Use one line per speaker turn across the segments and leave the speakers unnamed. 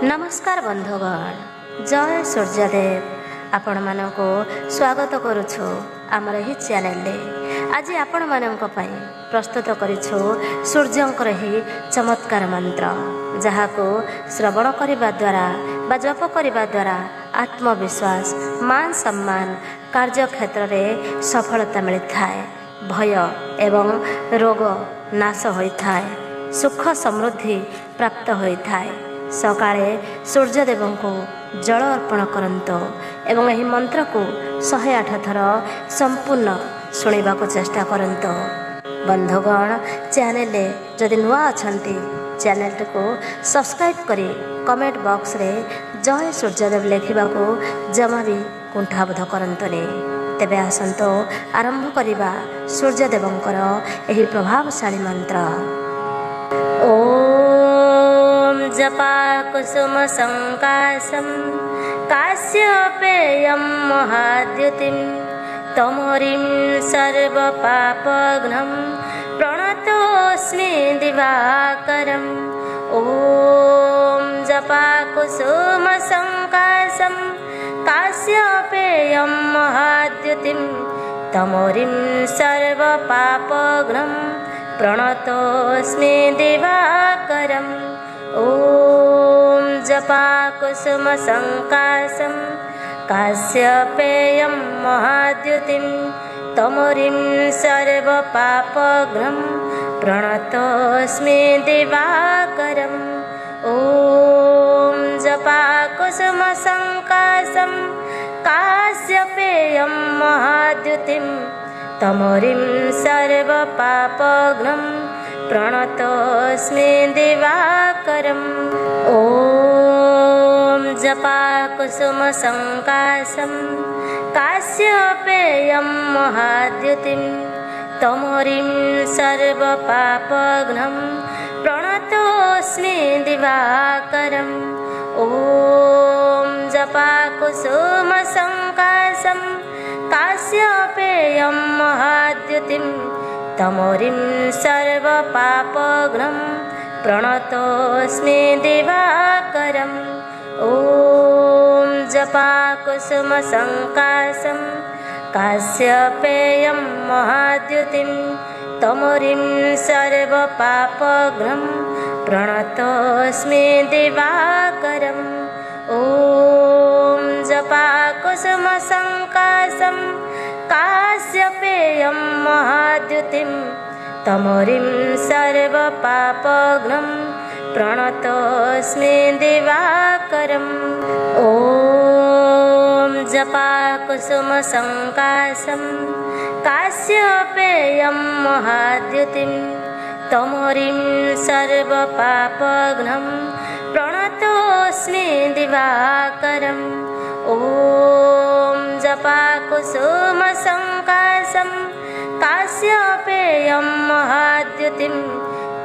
नमस्कार बंधुगण, जय सूर्यदेव। आपण मानक स्वागत करुछु आमर ही चैनल। आज आपण मानक पई प्रस्तुत करिछु सूर्यंकर ही चमत्कार मंत्र, जहाको श्रवण करने द्वारा बा जप करने द्वारा आत्मविश्वास, मान सम्मान, कार्य क्षेत्र में सफलता मिलता है, भय एवं रोग नाश होता है, सुख समृद्धि प्राप्त होता है। सकाळे सूर्यदेव को जल अर्पण करंतो एवं यही मंत्र को 108 थर संपूर्ण शुणा को चेष्टा करंतो। बंधुगण, चैनल जदि नुआ अछंती चैनल को सब्सक्राइब करी कमेंट बॉक्स रे जय सूर्यदेव लिखा को जमा भी कुंठाबोध करंतनी। तेबे आसंतो आरंभ करिबा सूर्यदेवंकर एही प्रभावशाली मंत्र। जपा कुसुम संकाशं काश्यपेयं महाद्युतिं तमोरिं सर्वपापघ्नं प्रणतोऽस्मि दिवाकरम्। ॐ जपा कुसुम संकाशं काश्यपेयं महाद्युतिं तमोरिं सर्वपापघ्नं प्रणतोऽस्मि दिवाकरम्। ॐ जपा कुसुम संकाशं काश्यपेयं महाद्युतिं तमोरिं सर्वपापघ्नं प्रणतोऽस्मि दिवाकरम्। ॐ जपा कुसुम संकाशं काश्यपेयं महाद्युतिं तमोरिं सर्वपापघ्नं प्रणतोऽस्मि दिवाकरम्। ॐ जपा कुसुम संकाशं काश्यपेयं महाद्युतिं तमोरिं सर्वपापघ्नं प्रणतोऽस्मि दिवाकरम्। ॐ जपा कुसुम संकाशं काश्यपेयं महाद्युतिं तमोरिं सर्वपापघ्नं प्रणतोऽस्मि दिवाकरम्। ॐ जपा कुसुम संकाशं काश्यपेयं महाद्युतिं तमोरिं सर्वपापघ्नं प्रणतोऽस्मि दिवाकरम्। ॐ जपा कुसुम संकाशं काश्यपेयं महाद्युतिं तमोरिं सर्वपापघ्नं प्रणतोऽस्मि दिवाकरम्। ॐ जपा कुसुम संकाशं काश्यपेयं महाद्युतिं तमोरिं सर्वपापघ्नं प्रणतोऽस्मि दिवाकरम्। ॐ जपा कुसुम संकाशं काश्यपेयं महाद्युतिं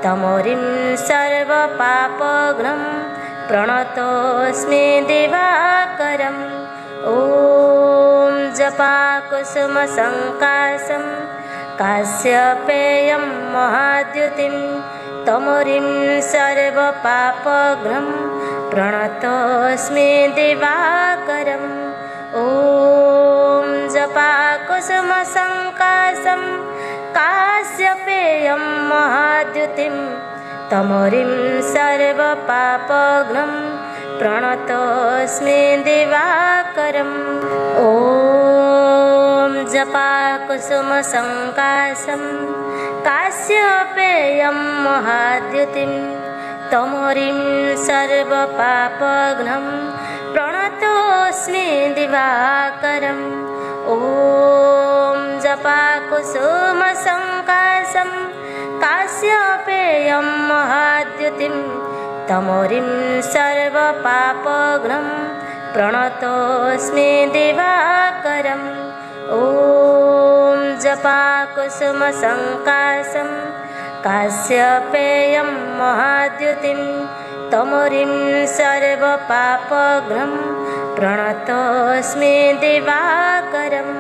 तमोरिं सर्वपापघ्नं प्रणतोऽस्मि दिवाकरम्। ॐ जपा कुसुम संकाशं काश्यपेयं महाद्युतिं तमोरिं सर्वपापघ्नं प्रणतोऽस्मि दिवाकरम्। ॐ जपा कुसुम संकाशं काश्यपेयं महाद्युतिं तमोरिं सर्वपापघ्नं प्रणतोऽस्मि दिवाकरम्। ॐ जपा कुसुम संकाशं काश्यपेयं महाद्युतिं तमोरिं सर्वपापघ्नं प्रणतोऽस्मि दिवाकरम्। ॐ जपा कुसुम संकाशं काश्यपेयं महाद्युतिं तमोरिं सर्वपापघ्नं प्रणतोऽस्मि दिवाकरम्। ॐ जपा कुसुम संकाशं काश्यपेयं महाद्युतिं तमोरिं सर्वपापघ्नं प्रणतोऽस्मि दिवाकरम्।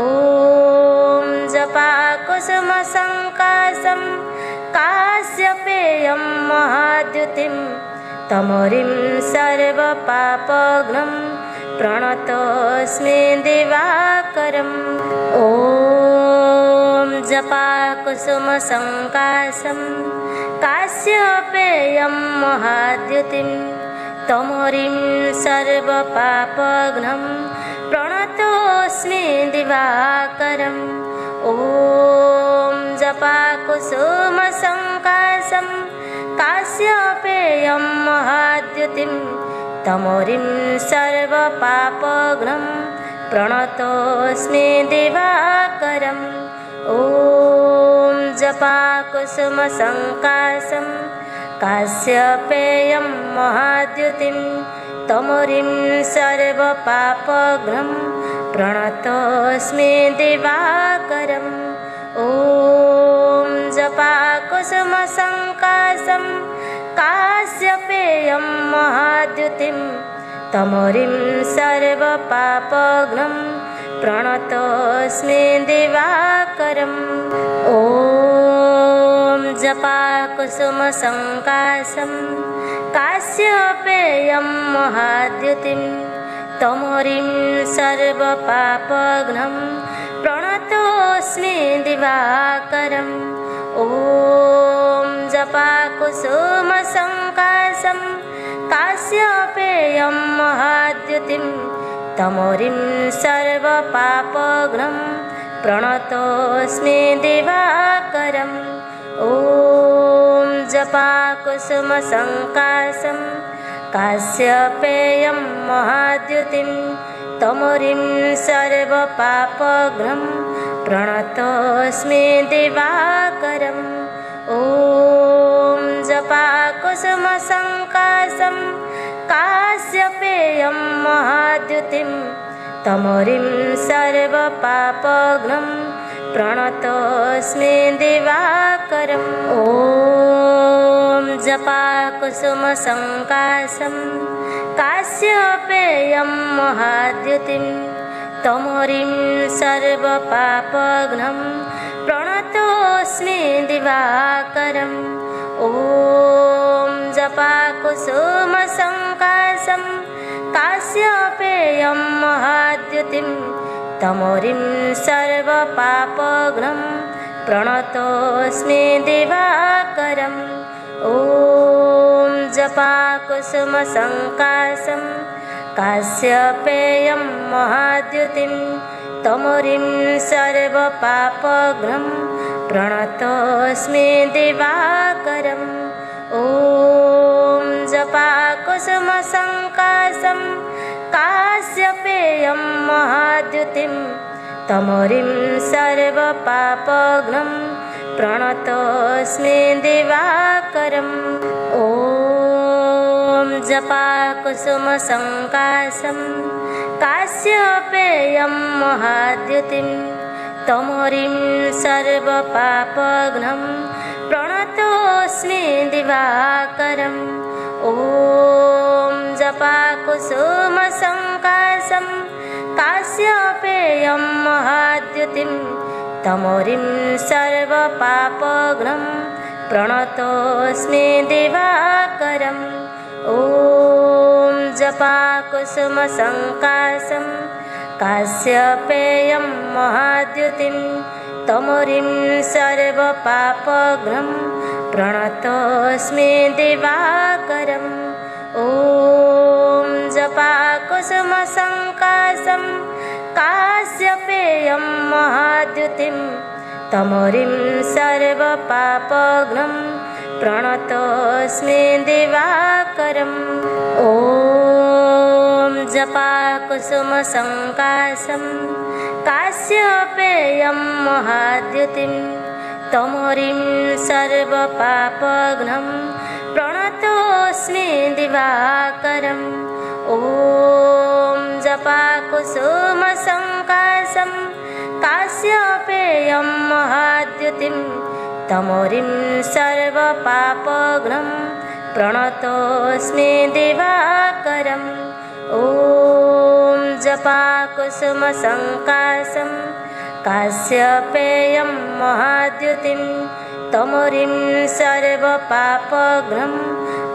ॐ जपा कुसुम संकाशं काश्यपेयं महाद्युतिं तमोरिं सर्वपापघ्नं प्रणतोऽस्मि दिवाकरम्। ॐ जपाकुसुमसङ्काशं काश्यपेयं महाद्युतिं तमोरिं सर्वपापघ्नं प्रणतोऽस्मि दिवाकरम्। ॐ जपाकुसुमसङ्काशं काश्यपेयं महाद्युतिं तमोरिं सर्वपापघ्नं प्रणतोऽस्मि दिवाकरम्। ॐ जपाकुसुमसङ्काशं काश्यपेयं महाद्युतिं तमोरिं सर्वपापघ्नं प्रणतोऽस्मि दिवाकरम्। ॐ जपाकुसुमसङ्काशं काश्यपेयं महाद्युतिं तमोरिं सर्वपापघ्नं प्रणतोऽस्मि दिवाकरम्। ॐ जपाकुसुमसङ्काशं काश्यपेयं महाद्युतिं तमोरिं सर्वपापघ्नं प्रणतोऽस्मि दिवाकरम्। ॐ जपाकुसुमसङ्काशं काश्यपेयं महाद्युतिं तमोरिं सर्वपापघ्नं प्रणतोऽस्मि दिवाकरम्। ॐ जपाकुसुमसङ्काशं काश्यपेयं महाद्युतिं तमोरिं सर्वपापघ्नं प्रणतोऽस्मि दिवाकरम्। ॐ जपाकुसुमसङ्काशं काश्यपेयं महाद्युतिं तमोरिं सर्वपापघ्नं प्रणतोऽस्मि दिवाकरम्। ॐ जपाकुसुमसङ्काशं काश्यपेयं महाद्युतिं तमोरिं सर्वपापघ्नं प्रणतोऽस्मि दिवाकरम्। ॐ जपाकुसुमसङ्काशं काश्यपेयं महाद्युतिं तमोरिं सर्वपापघ्नं प्रणतोऽस्मि दिवाकरम्। ॐ जपाकुसुमसङ्काशं काश्यपेयं महाद्युतिं तमोरिं सर्वपापघ्नं प्रणतोऽस्मि दिवाकरम्। ॐ जपाकुसुमसङ्काशं काश्यपेयं महाद्युतिं तमोरिं सर्वपापघ्नं प्रणतोऽस्मि दिवाकरम्। ॐ जपाकुसुमसङ्काशं काश्यपेयं महाद्युतिं तमोरिं सर्वपापघ्नं प्रणतोऽस्मि दिवाकरम्। ॐ जपाकुसुमसङ्काशं काश्यपेयं महाद्युतिं तमोरिं सर्वपापघ्नं प्रणतोऽस्मि दिवाकरम्। ॐ जपाकुसुमसङ्काशं काश्यपेयं महाद्युतिं तमोरिं सर्वपापघ्नं प्रणतोऽस्मि दिवाकरम्। ॐ जपाकुसुमसङ्काशं काश्यपेयं महाद्युतिं तमोरिं सर्वपापघ्नं प्रणतोऽस्मि दिवाकरम्। ॐ जपाकुसुमसङ्काशं काश्यपेयं महाद्युतिं तमोरिं सर्वपापघ्नं प्रणतोऽस्मि दिवाकरम्। ॐ जपाकुसुमसङ्काशं काश्यपेयं महाद्युतिं तमोरिं सर्वपापघ्नं प्रणतोऽस्मि दिवाकरम्। ॐ जपाकुसुमसङ्काशं काश्यपेयं महाद्युतिं तमोरिं सर्वपापघ्नं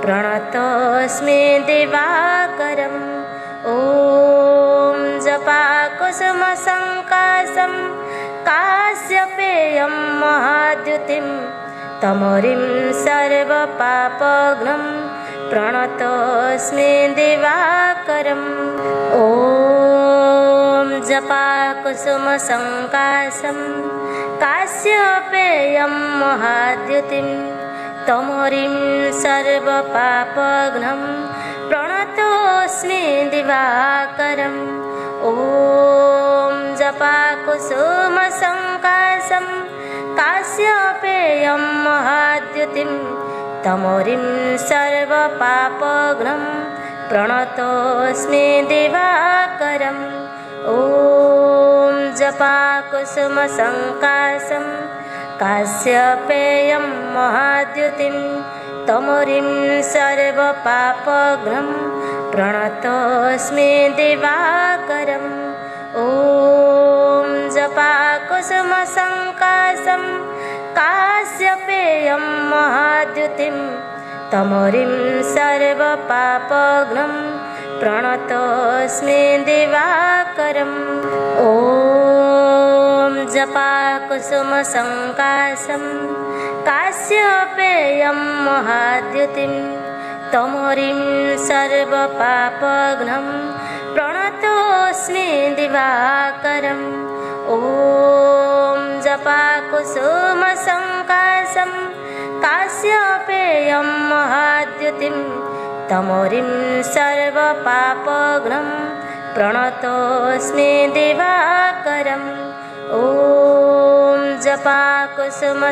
प्रणतोऽस्मि दिवाकरम्। ॐ जपाकुसुमसङ्काशं काश्यपेयं महाद्युतिं तमोरिं सर्वपापघ्नं प्रणतोऽस्मि दिवाकरम्। ॐ जपाकुसुमसङ्काशं काश्यपेयं महाद्युतिं तमोरिं सर्वपापघ्नं प्रणतोऽस्मि दिवाकरम्। ॐ जपाकुसुमसङ्काशं काश्यपेयं महाद्युतिं तमोरिं सर्वपापघ्नं प्रणतोऽस्मि दिवाकरम्। ॐ जपाकुसुमसङ्काशं काश्यपेयं महाद्युतिं तमोरिं सर्वपापघ्नं प्रणतोऽस्मि दिवाकरम्। ॐ जपाकुसुमसङ्काशं काश्यपेयं महाद्युतिं तमोरिं सर्वपापघ्नं प्रणतोऽस्मि दिवाकरम्। ॐ जपाकुसुमसङ्काशं काश्यपेयं महाद्युतिं तमोरिं सर्वपापघ्नं प्रणतोऽस्मि दिवाकरम्। ॐ जपाकुसुमसङ्काशं काश्यपेयं महाद्युतिं तमोरिं सर्वपापघ्नं प्रणतोऽस्मि दिवाकरम्। ॐ जपाकुसुमसङ्काशं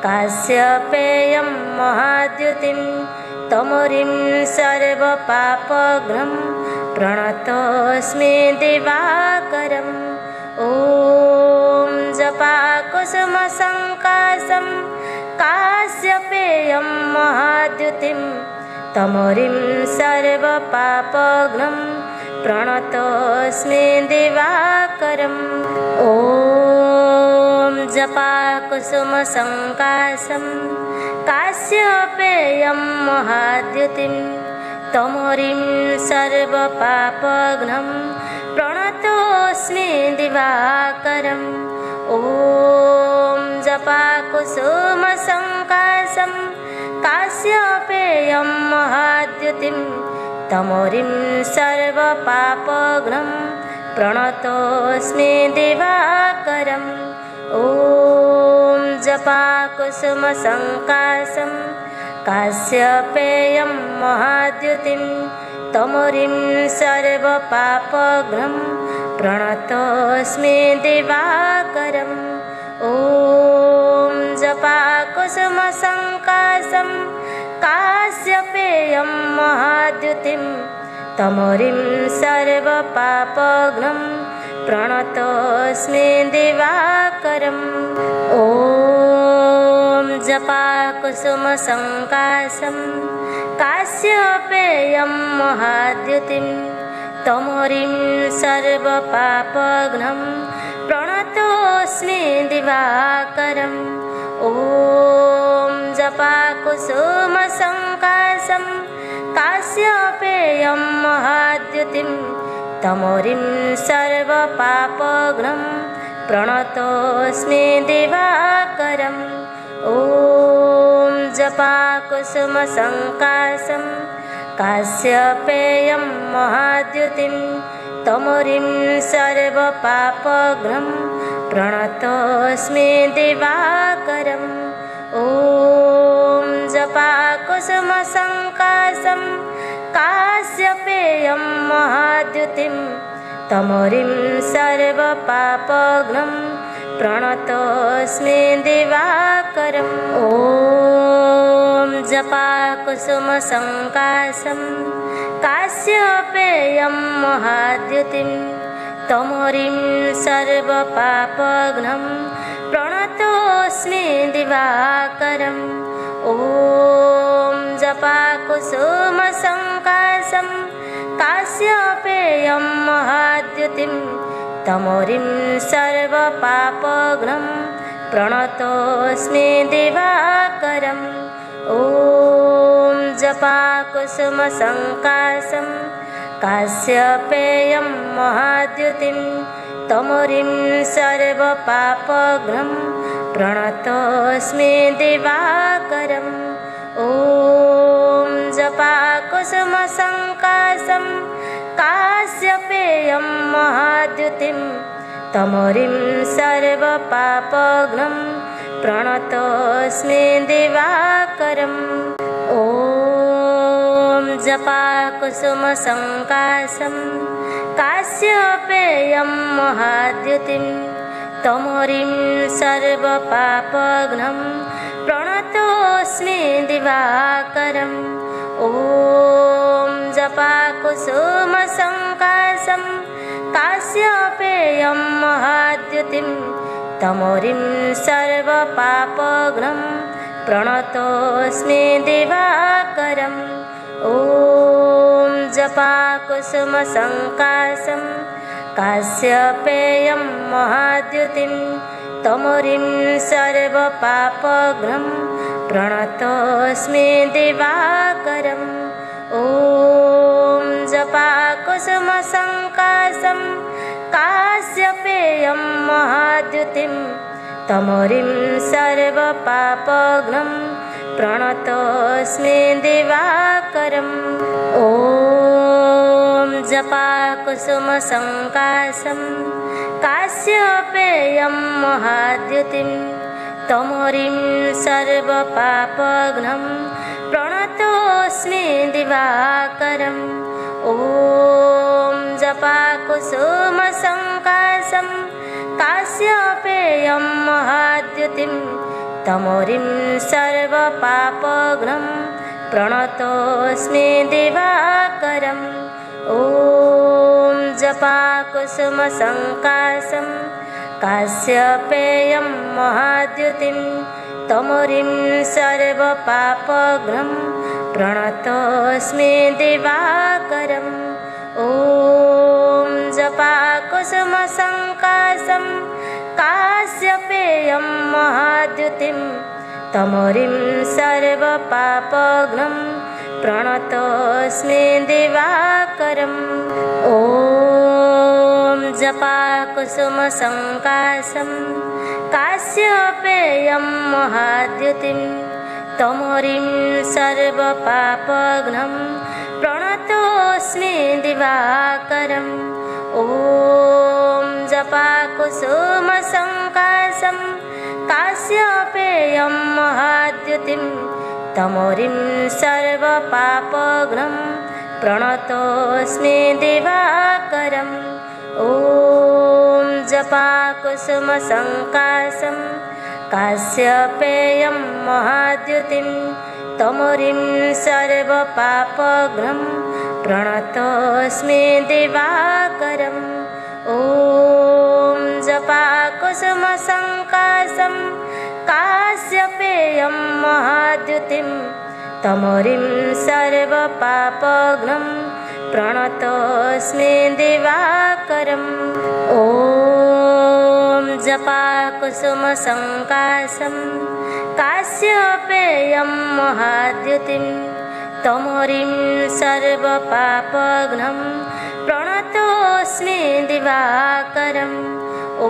काश्यपेयं महाद्युतिं तमोरिं सर्वपापघ्नं प्रणतोऽस्मि दिवाकरम्। ॐ जपाकुसुमसङ्काशं काश्यपेयं महाद्युतिं तमोरिं सर्वपापघ्नं प्रणतोऽस्मि दिवाकरम्। ॐ जपाकुसुमसङ्काशं काश्यपेयं महाद्युतिं तमोरिं सर्वपापघ्नं प्रणतोऽस्मि दिवाकरम्। ॐ जपाकुसुमसङ्काशं काश्यपेयं महाद्युतिं तमोरिं सर्वपापघ्नं प्रणतोऽस्मि दिवाकरम्। ॐ जपाकुसुमसङ्काशं काश्यपेयं महाद्युतिं तमोरिं सर्वपापघ्नं प्रणतोऽस्मि दिवाकरम्। ॐ जपाकुसुमसङ्काशं काश्यपेयं महाद्युतिं तमोरिं सर्वपापघ्नं प्रणतोऽस्मि दिवाकरम्। ॐ जपाकुसुमसङ्काशं काश्यपेयं महाद्युतिं तमोरिं सर्वपापघ्नं प्रणतोऽस्मि दिवाकरम्। ॐ जपाकुसुमसङ्काशं काश्यपेयं महाद्युतिं तमोरिं सर्वपापघ्नं प्रणतोऽस्मि दिवाकरम्। ॐ जपाकुसुमसङ्काशं काश्यपेयं महाद्युतिं तमोरिं सर्वपापघ्नं प्रणतोऽस्मि दिवाकरम्। ॐ जपाकुसुमसङ्काशं काश्यपेयं महाद्युतिं तमोरिं सर्वपापघ्नं प्रणतोऽस्मि दिवाकरम्। ॐ जपाकुसुमसङ्काशं काश्यपेयं महाद्युतिं तमोरिं सर्वपापघ्नं प्रणतोऽस्मि दिवाकरम्। ॐ जपाकुसुमसङ्काशं काश्यपेयं महाद्युतिं तमोरिं सर्वपापघ्नं प्रणतोऽस्मि दिवाकरम्। ॐ जपाकुसुमसङ्काशं काश्यपेयं महाद्युतिं तमोरिं सर्वपापघ्नं प्रणतोऽस्मि दिवाकरम्। ॐ जपाकुसुमसङ्काशं काश्यपेयं महाद्युतिं तमोरिं सर्वपापघ्नं प्रणतोऽस्मि दिवाकरम्। ॐ जपाकुसुमसङ्काशं काश्यपेयं महाद्युतिं तमोरिं सर्वपापघ्नं प्रणतोऽस्मि दिवाकरम्। ॐ जपाकुसुमसङ्काशं काश्यपेयं महाद्युतिं तमोरिं सर्वपापघ्नं प्रणतोऽस्मि दिवाकरम्। ॐ जपाकुसुमसङ्काशं काश्यपेयं महाद्युतिं तमोरिं सर्वपापघ्नं प्रणतोऽस्मि दिवाकरम्। ॐ जपाकुसुमसङ्काशं काश्यपेयं महाद्युतिं तमोरिं सर्वपापघ्नं प्रणतोऽस्मि दिवाकरम्। ॐ जपाकुसुमसङ्काशं काश्यपेयं महाद्युतिं तमोरिं सर्वपापघ्नं प्रणतोऽस्मि दिवाकरम्। ॐ जपाकुसुमसङ्काशं काश्यपेयं महाद्युतिं तमोरिं सर्वपापघ्नं प्रणतोऽस्मि दिवाकरम्। ॐ जपाकुसुमसङ्काशं काश्यपेयं महाद्युतिं तमोरिं सर्वपापघ्नं प्रणतोऽस्मि दिवाकरम्। ॐ जपाकुसुमसङ्काशं काश्यपेयं महाद्युतिं तमोरिं सर्वपापघ्नं प्रणतोऽस्मि दिवाकरम्। ॐ जपाकुसुमसङ्काशं काश्यपेयं महाद्युतिं तमोरिं सर्वपापघ्नं प्रणतोऽस्मि दिवाकरम्। ॐ जपाकुसुमसङ्काशं काश्यपेयं महाद्युतिं तमोरिं सर्वपापघ्नं प्रणतोऽस्मि दिवाकरम्। ॐ जपाकुसुमसङ्काशं काश्यपेयं महाद्युतिं तमोरिं सर्वपापघ्नं प्रणतोऽस्मि दिवाकरम्। ॐ जपाकुसुमसङ्काशं काश्यपेयं महाद्युतिं तमोरिं सर्वपापघ्नं प्रणतोऽस्मि दिवाकरम्। ॐ जपाकुसुमसङ्काशं काश्यपेयं महाद्युतिं तमोरिं सर्वपापघ्नं प्रणतोऽस्मि दिवाकरम्। ॐ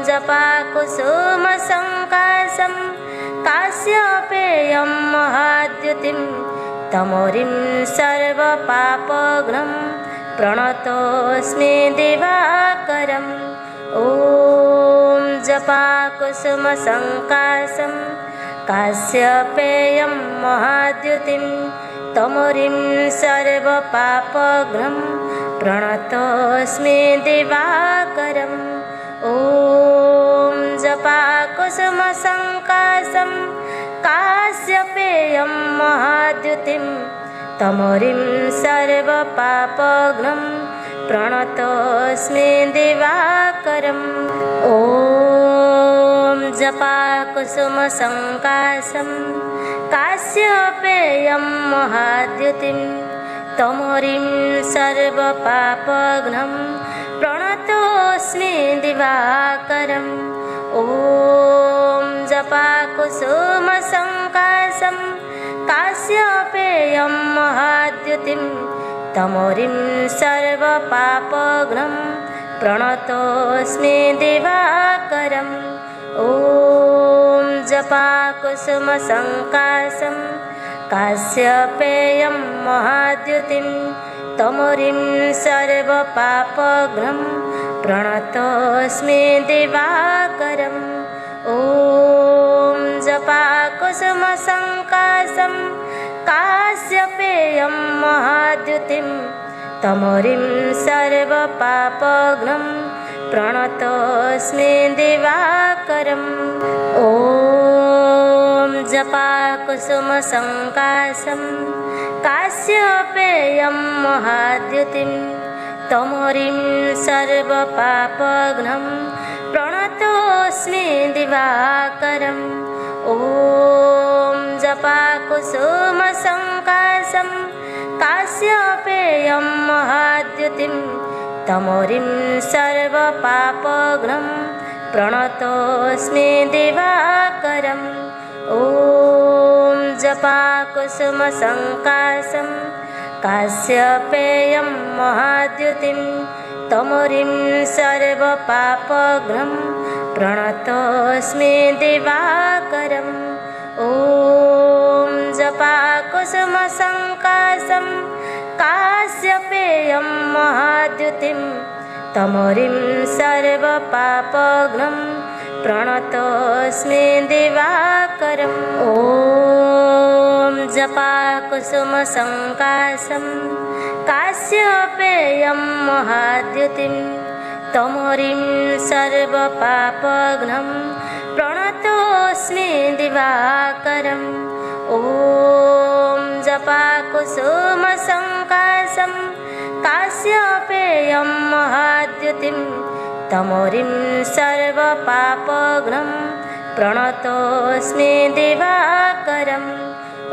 जपाकुसुमसङ्काशं काश्यपेयं महाद्युतिं तमोरिं सर्वपापघ्नं प्रणतोऽस्मि दिवाकरम्। ॐ जपाकुसुमसङ्काशं काश्यपेयं महाद्युतिं तमोरिं सर्वपापघ्नं प्रणतोऽस्मि दिवाकरम्। ॐ जपाकुसुमसङ्काशं काश्यपेयं महाद्युतिं तमोरिं सर्वपापघ्नं प्रणतोऽस्मि दिवाकरम्। ॐ जपाकुसुमसङ्काशं काश्यपेयं महाद्युतिं तमोरिं सर्वपापघ्नं प्रणतोऽस्मि दिवाकरम्। ॐ जपाकुसुमसङ्काशं काश्यपेयं महाद्युतिं तमोरिं सर्वपापघ्नं प्रणतोऽस्मि दिवाकरम् ॐ जपाकुसुमसङ्काशं काश्यपेयं महाद्युतिं तमोरिं सर्वपापघ्नं प्रणतोऽस्मि दिवाकरम् ॐ जपाकुसुमसङ्काशं काश्यपेयं महाद्युतिं तमोरिं सर्वपापघ्नं प्रणतोऽस्मि दिवाकरम् ॐ जपाकुसुमसङ्काशं काश्यपेयं महाद्युतिं तमोरिं सर्वपापघ्नं प्रणतोऽस्मि दिवाकरम् ॐ जपाकुसुमसङ्काशं काश्यपेयं महाद्युतिं तमोरिं सर्वपापघ्नं प्रणतोऽस्मि दिवाकरम् ॐ जपाकुसुमसङ्काशं काश्यपेयं महाद्युतिं तमोरिं सर्वपापघ्नं प्रणतोऽस्मि दिवाकरम् ॐ जपाकुसुमसङ्काशं काश्यपेयं महाद्युतिं तमोरिं सर्वपापघ्नं प्रणतोऽस्मि दिवाकरम् ॐ जपाकुसुमसङ्काशं काश्यपेयं महाद्युतिं तमोरिं सर्वपापघ्नं प्रणतोऽस्मि दिवाकरम् ॐ जपाकुसुमसङ्काशं काश्यपेयं महाद्युतिं तमोरिं सर्वपापघ्नं प्रणतोऽस्मि दिवाकरम्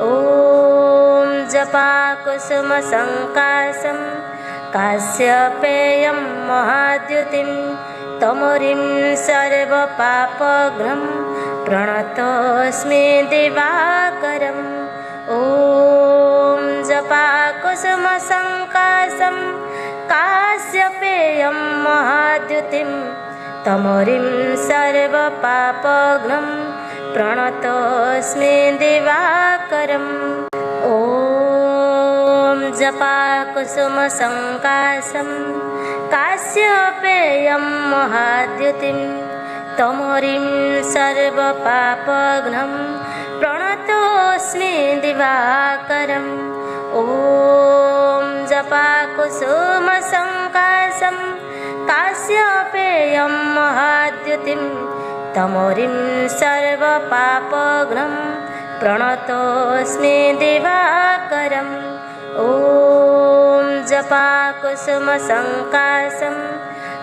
ॐ जपाकुसुमसङ्काशं काश्यपेयं महाद्युतिं तमोरिं सर्वपापघ्नं प्रणतोऽस्मि दिवाकरम् ॐ जपाकुसुमसङ्काशं काश्यपेयं महाद्युतिं तमोरिं सर्वपापघ्नं प्रणतोऽस्मि दिवाकरम् ॐ जपाकुसुमसङ्काशं काश्यपेयं महाद्युतिं तमोरिं सर्वपापघ्नं प्रणतोऽस्मि दिवाकरम् ॐ जपाकुसुमसङ्काशं काश्यपेयं महाद्युतिं तमोरिं सर्वपापघ्नं प्रणतोऽस्मि दिवाकरम् ॐ जपाकुसुमसङ्काशं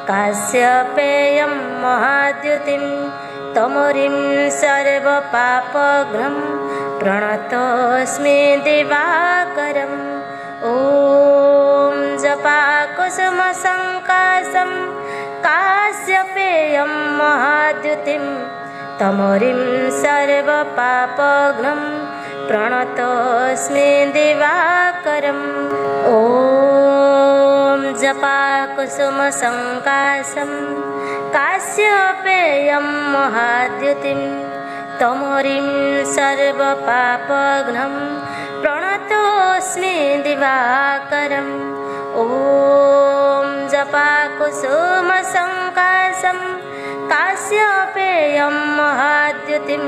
काश्यपेयं महाद्युतिं तमोरिं सर्वपापघ्नं प्रणतोऽस्मि दिवाकरम् ॐ जपाकुसुमसङ्काशं काश्यपेयं महाद्युतिं तमोरिं सर्वपापघ्नं प्रणतोऽस्मि दिवाकरम् ॐ जपाकुसुमसङ्काशं काश्यपेयं महाद्युतिं तमोरिं सर्वपापघ्नं प्रणतोऽस्मि दिवाकरम् ॐ जपाकुसुमसङ्काशं काश्यपेयं महाद्युतिं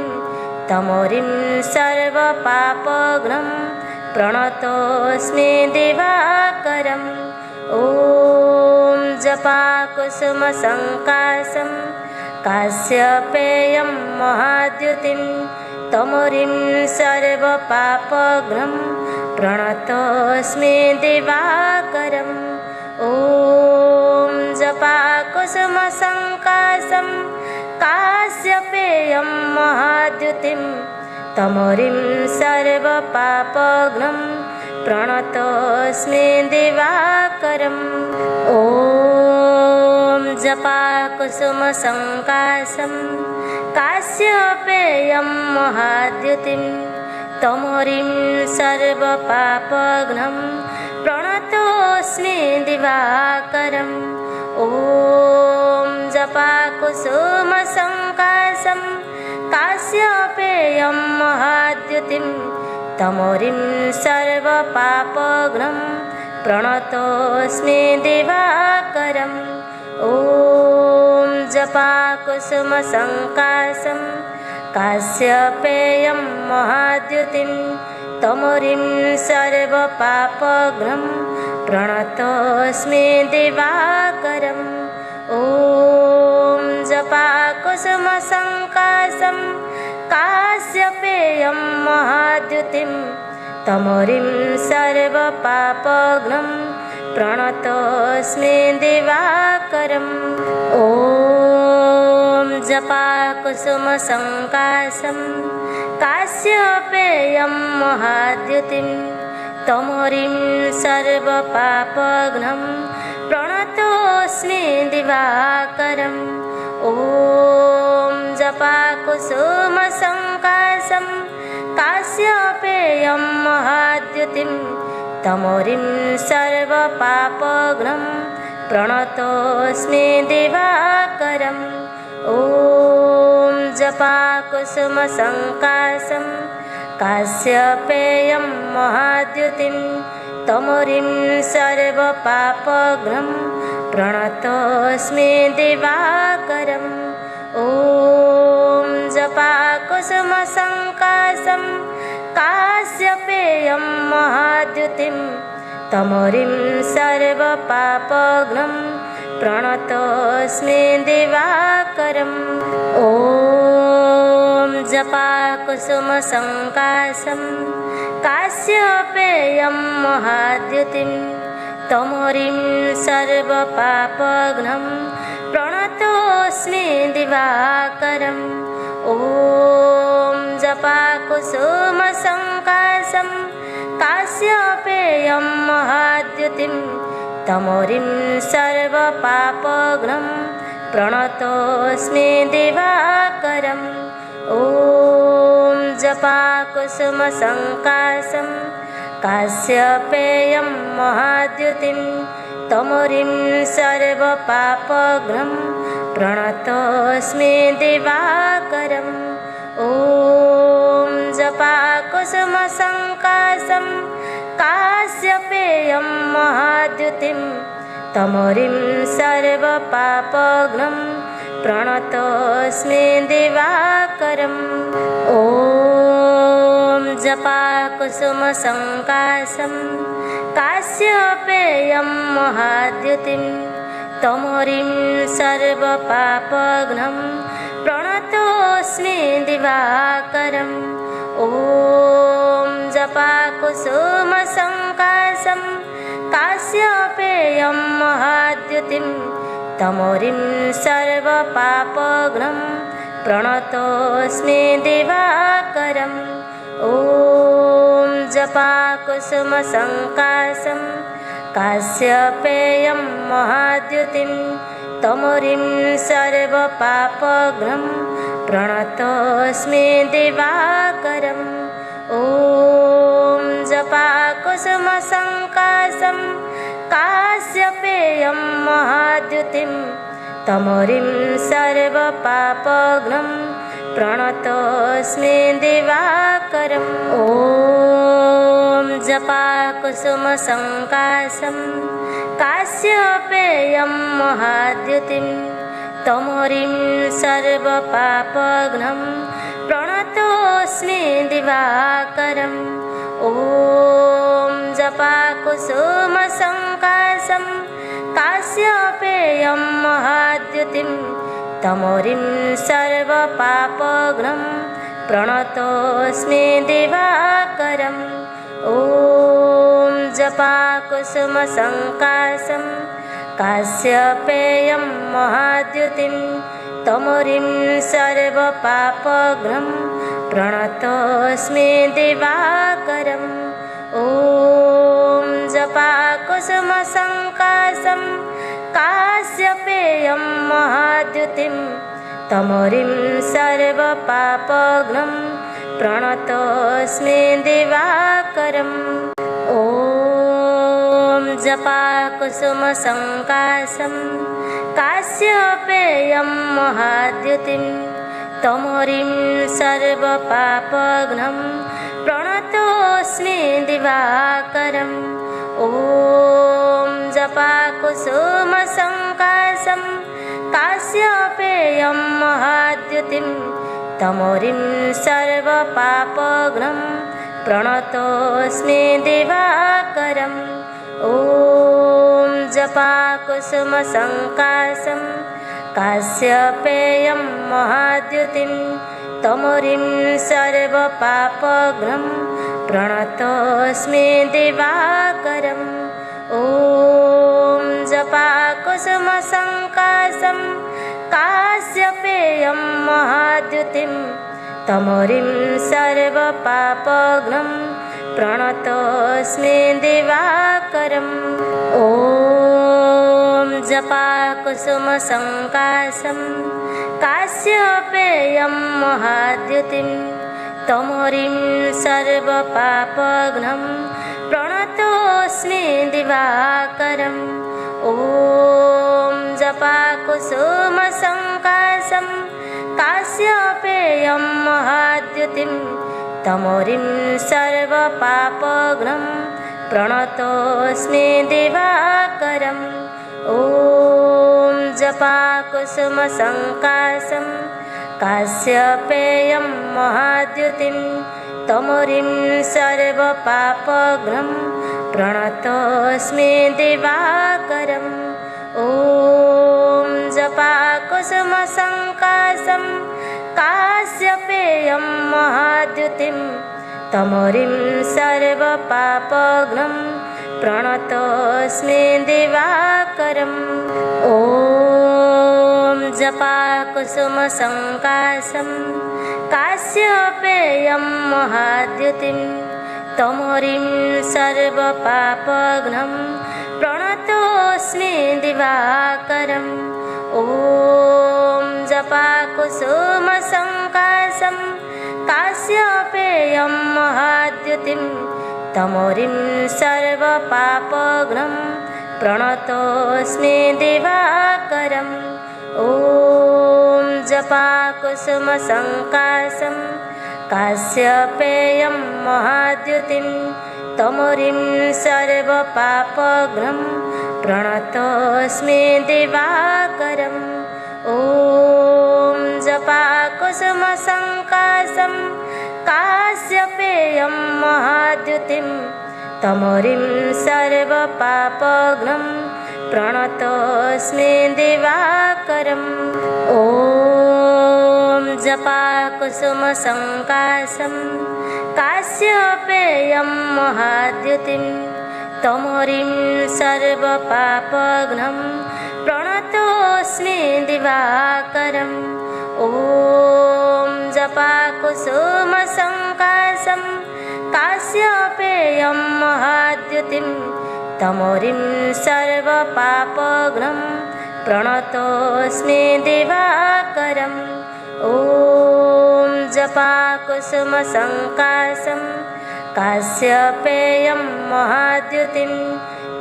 तमोरिं सर्वपापघ्नं प्रणतोऽस्मि दिवाकरम् ॐ जपाकुसुमसङ्काशं काश्यपेयं महाद्युतिं तमोरिं सर्वपापघ्नं प्रणतोऽस्मि दिवाकरम् ॐ जपाकुसुमसङ्काशं काश्यपेयं महाद्युतिं तमोरिं सर्वपापघ्नं प्रणतोऽस्मि दिवाकरम् ॐ जपाकुसुमसङ्काशं काश्यपेयं महाद्युतिं तमोरिं सर्वपापघ्नं प्रणतोऽस्मि दिवाकरम् ॐ जपाकुसुमसङ्काशं काश्यपेयं महाद्युतिं तमोरिं सर्वपापघ्नं प्रणतोऽस्मि दिवाकरम् ॐ जपाकुसुमसङ्काशं काश्यपेयं महाद्युतिं तमोरिं सर्वपापघ्नं प्रणतोऽस्मि दिवाकरम् ॐ जपाकुसुमसङ्काशं काश्यपेयं महाद्युतिं तमोरिं सर्वपापघ्नं प्रणतोऽस्मि दिवाकरम् ॐ जपाकुसुमसङ्काशं काश्यपेयं महाद्युतिं तमोरिं सर्वपापघ्नं प्रणतोऽस्मि दिवाकरम् ॐ जपाकुसुमसङ्काशं काश्यपेयं महाद्युतिं तमोरिं सर्वपापघ्नं प्रणतोऽस्मि दिवाकरम् ॐ जपाकुसुमसङ्काशं काश्यपेयं महाद्युतिं तमोरिं सर्वपापघ्नं प्रणतोऽस्मि दिवाकरम् ॐ जपाकुसुमसङ्काशं काश्यपेयं महाद्युतिं तमोरिं सर्वपापघ्नं प्रणतोऽस्मि दिवाकरम् ॐ जपाकुसुमसङ्काशं काश्यपेयं महाद्युतिं तमोरिं सर्वपापघ्नं प्रणतोऽस्मि दिवाकरम् ॐ जपाकुसुमसङ्काशं काश्यपेयं महाद्युतिं तमोरिं सर्वपापघ्नं प्रणतोऽस्मि दिवाकरम् ॐ जपाकुसुमसङ्काशं काश्यपेयं महाद्युतिं तमोरिं सर्वपापघ्नं प्रणतोऽस्मि दिवाकरम् ॐ जपाकुसुमसङ्काशं काश्यपेयं महाद्युतिं तमोरिं सर्वपापघ्नं प्रणतोऽस्मि दिवाकरम् ॐ जपाकुसुमसङ्काशं काश्यपेयं महाद्युतिं तमोरिं सर्वपापघ्नं प्रणतोऽस्मि दिवाकरम् ॐ जपाकुसुमसङ्काशं काश्यपेयं महाद्युतिं तमोरिं सर्वपापघ्नं प्रणतोऽस्मि दिवाकरम् ॐ जपाकुसुमसङ्काशं काश्यपेयं महाद्युतिं तमोरिं सर्वपापघ्नं प्रणतोऽस्मि दिवाकरम् ॐ जपाकुसुमसङ्काशं काश्यपेयं महाद्युतिं तमोरिं सर्वपापघ्नं प्रणतोऽस्मि दिवाकरम् ॐ जपाकुसुमसङ्काशं काश्यपेयं महाद्युतिं तमोरिं सर्वपापघ्नं प्रणतोऽस्मि दिवाकरम् ॐ जपाकुसुमसङ्काशं काश्यपेयं महाद्युतिं तमोरिं सर्वपापघ्नं प्रणतोऽस्मि दिवाकरम् ॐ जपाकुसुमसङ्काशं काश्यपेयं महाद्युतिं तमोरिं सर्वपापघ्नं प्रणतोऽस्मि दिवाकरम् ॐ जपाकुसुमसङ्काशं काश्यपेयं महाद्युतिं तमोरिं सर्वपापघ्नं प्रणतोऽस्मि दिवाकरम्। ॐ जपाकुसुमसङ्काशं काश्यपेयं महाद्युतिं तमोरिं सर्वपापघ्नं प्रणतोऽस्मि दिवाकरम्। ॐ जपाकुसुमसङ्काशं काश्यपेयं महाद्युतिं तमोरिं सर्वपापघ्नं प्रणतोऽस्मि दिवाकरम्। ॐ जपाकुसुमसङ्काशं काश्यपेयं महाद्युतिं तमोरिं सर्वपापघ्नं प्रणतोऽस्मि दिवाकरम्। ॐ जपाकुसुमसङ्काशं काश्यपेयं महाद्युतिं तमोरिं सर्वपापघ्नं प्रणतोऽस्मि दिवाकरम्। ॐ जपाकुसुमसङ्काशं काश्यपेयं महाद्युतिं तमोरिं सर्वपापघ्नं प्रणतोऽस्मि दिवाकरम्। ॐ जपाकुसुमसङ्काशं काश्यपेयं महाद्युतिं तमोरिं सर्वपापघ्नं प्रणतोऽस्मि दिवाकरम्। ॐ जपाकुसुमसङ्काशं काश्यपेयं महाद्युतिं तमोरिं सर्वपापघ्नं प्रणतोऽस्मि दिवाकरम्। ॐ जपाकुसुमसङ्काशं काश्यपेयं महाद्युतिं तमोरिं सर्वपापघ्नं प्रणतोऽस्मि दिवाकरम्। ॐ जपाकुसुमसङ्काशं काश्यपेयं महाद्युतिं तमोरिं सर्वपापघ्नं प्रणतोऽस्मि दिवाकरम्। ॐ जपाकुसुमसङ्काशं काश्यपेयं महाद्युतिं तमोरिं सर्वपापघ्नं प्रणतोऽस्मि दिवाकरम्। ॐ जपाकुसुमसङ्काशं काश्यपेयं महाद्युतिं तमोरिं सर्वपापघ्नं प्रणतोऽस्मि दिवाकरम्। ॐ जपाकुसुमसङ्काशं काश्यपेयं महाद्युतिं तमोरिं सर्वपापघ्नं प्रणतोऽस्मि दिवाकरम्। ॐ जपाकुसुमसङ्काशं काश्यपेयं महाद्युतिं तमोरिं सर्वपापघ्नं प्रणतोऽस्मि दिवाकरम्। ॐ जपाकुसुमसङ्काशं काश्यपेयं महाद्युतिं तमोरिं सर्वपापघ्नं प्रणतोऽस्मि दिवाकरम्। ॐ जपाकुसुमसङ्काशं काश्यपेयं महाद्युतिं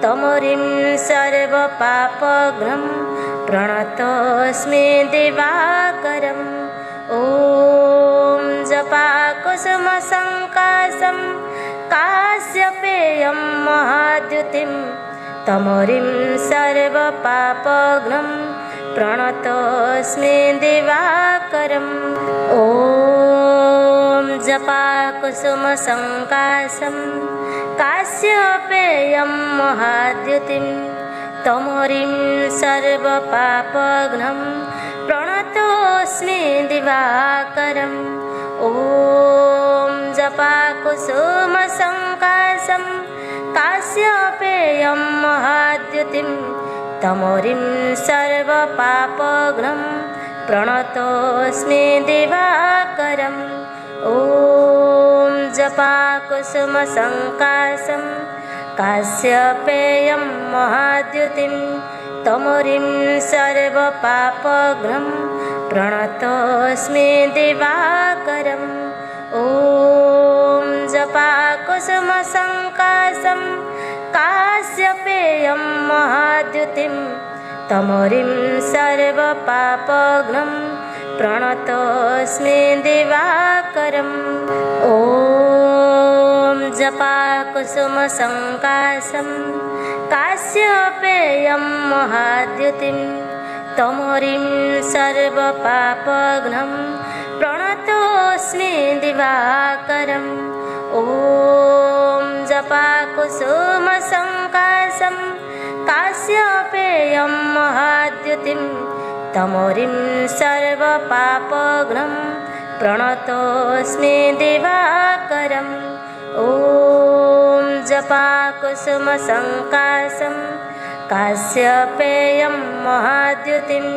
तमोरिं सर्वपापघ्नं प्रणतोऽस्मि दिवाकरम्। ॐ जपाकुसुमसङ्काशं काश्यपेयं महाद्युतिं तमोरिं सर्वपापघ्नं प्रणतोऽस्मि दिवाकरम्। ॐ जपाकुसुमसङ्काशं काश्यपेयं महाद्युतिं तमोरिं सर्वपापघ्नं प्रणतोऽस्मि दिवाकरम्। ॐ जपाकुसुमसङ्काशं काश्यपेयं महाद्युतिं तमोरिं सर्वपापघ्नं प्रणतोऽस्मि दिवाकरम्। ॐ जपाकुसुमसङ्काशं काश्यपेयं महाद्युतिं तमोरिं सर्वपापघ्नं प्रणतोऽस्मि दिवाकरम्। ॐ ॐ जपाकुसुमसङ्काशं काश्यपेयं महाद्युतिं तमोरिं सर्वपापघ्नं प्रणतोऽस्मि दिवाकरम् ॐ जपाकुसुमसङ्काशं काश्यपेयं महाद्युतिं तमोरिं सर्वपापघ्नं प्रणतोऽस्मि दिवाकरम् ॐ जपाकुसुमसङ्काशं काश्यपेयं महाद्युतिं तमोरिं सर्वपापघ्नं प्रणतोऽस्मि दिवाकरम् ॐ जपाकुसुमसङ्काशं काश्यपेयं महाद्युतिं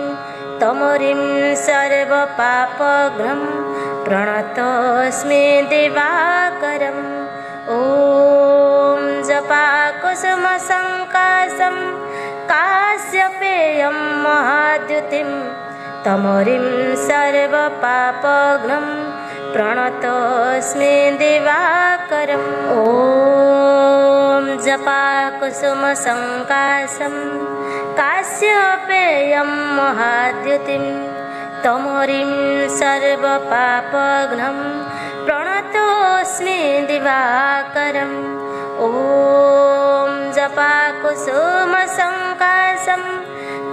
तमोरिं सर्वपापघ्नं प्रणतोऽस्मि दिवाकरम् ॐ जपाकुसुमसङ्काशं काश्यपेयं महाद्युतिं तमोरिं सर्वपापघ्नं प्रणतोऽस्मि दिवाकरम् ॐ जपाकुसुमसङ्काशं काश्यपेयं महाद्युतिं तमोरिं सर्वपापघ्नं प्रणतोऽस्मि दिवाकरम् ॐ जपाकुसुमसङ्काशं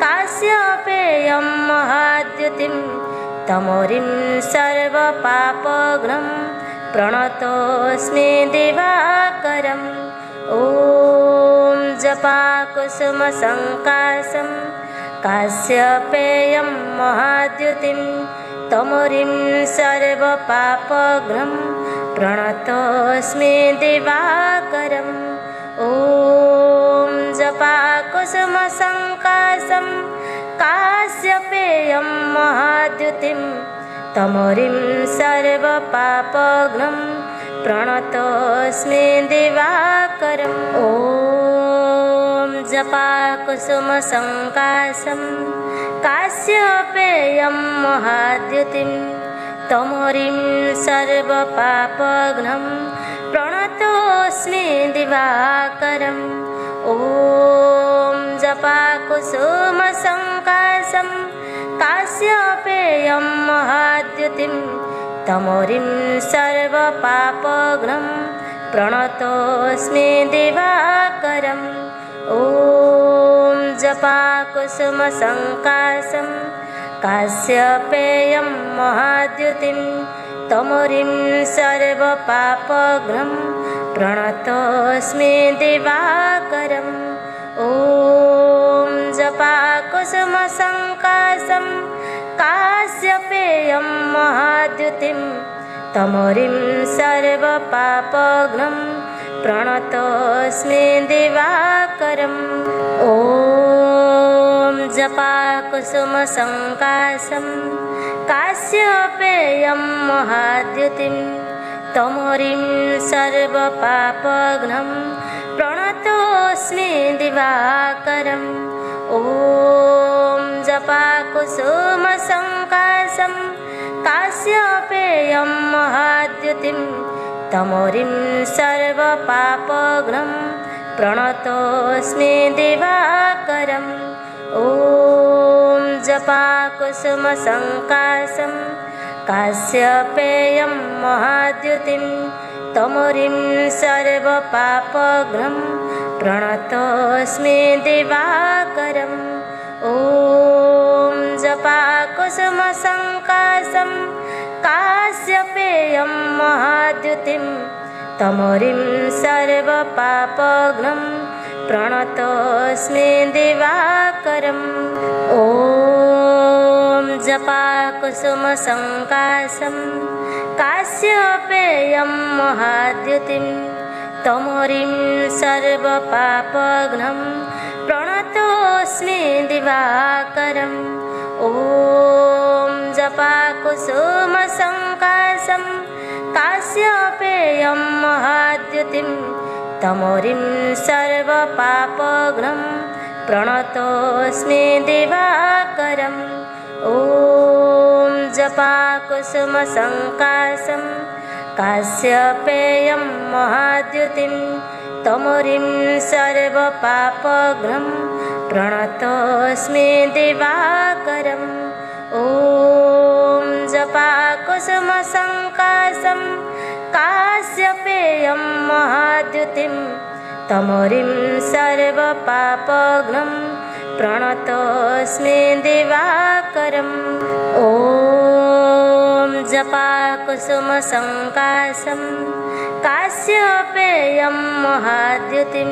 काश्यपेयं महाद्युतिं तमोरिं सर्वपापघ्नं प्रणतोऽस्मि दिवाकरम् ॐ जपाकुसुमसङ्काशं काश्यपेयं महाद्युतिं तमोरिं सर्वपापघ्नं प्रणतोऽस्मि दिवाकरम् ॐ जपाकुसुमसङ्काशं काश्यपेयं महाद्युतिं तमोरिं सर्वपापघ्नं प्रणतोऽस्मि दिवाकरम् ॐ जपाकुसुमसङ्काशं काश्यपेयं महाद्युतिं तमोरिं सर्वपापघ्नं प्रणतोऽस्मि दिवाकरम् ॐ जपाकुसुमसङ्काशं काश्यपेयं महाद्युतिं तमोरिं सर्वपापघ्नं प्रणतोऽस्मि दिवाकरम् ॐ जपाकुसुमसङ्काशं काश्यपेयं महाद्युतिं तमोरिं सर्वपापघ्नं प्रणतोऽस्मि दिवाकरम् ॐ जपाकुसुमसङ्काशं काश्यपेयं महाद्युतिं तमोरिं सर्वपापघ्नं प्रणतोऽस्मि दिवाकरम् ॐ जपाकुसुमसङ्काशं काश्यपेयं महाद्युतिं तमोरिं सर्वपापघ्नं प्रणतोऽस्मि दिवाकरम् ॐ जपाकुसुमसङ्काशं काश्यपेयं महाद्युतिं तमोरिं सर्वपापघ्नं प्रणतोऽस्मि दिवाकरम् ॐ जपाकुसुमसङ्काशं काश्यपेयं महाद्युतिं तमोरिं सर्वपापघ्नं प्रणतोऽस्मि दिवाकरम् ॐ जपाकुसुमसङ्काशं काश्यपेयं महाद्युतिं तमोरिं सर्वपापघ्नं प्रणतोऽस्मि दिवाकरम् ॐ जपाकुसुमसङ्काशं काश्यपेयं महाद्युतिं तमोरिं सर्वपापघ्नं प्रणतोऽस्मि दिवाकरम् ॐ जपाकुसुमसङ्काशं काश्यपेयं महाद्युतिं तमोरिं सर्वपापघ्नं प्रणतोऽस्मि दिवाकरम् ॐ जपाकुसुमसङ्काशं काश्यपेयं महाद्युतिं तमोरिं सर्वपापघ्नं प्रणतोऽस्मि दिवाकरम् ॐ जपाकुसुमसङ्काशं काश्यपेयं महाद्युतिं तमोरिं सर्वपापघ्नं प्रणतोऽस्मि दिवाकरम् ॐ जपाकुसुमसङ्काशं काश्यपेयं महाद्युतिं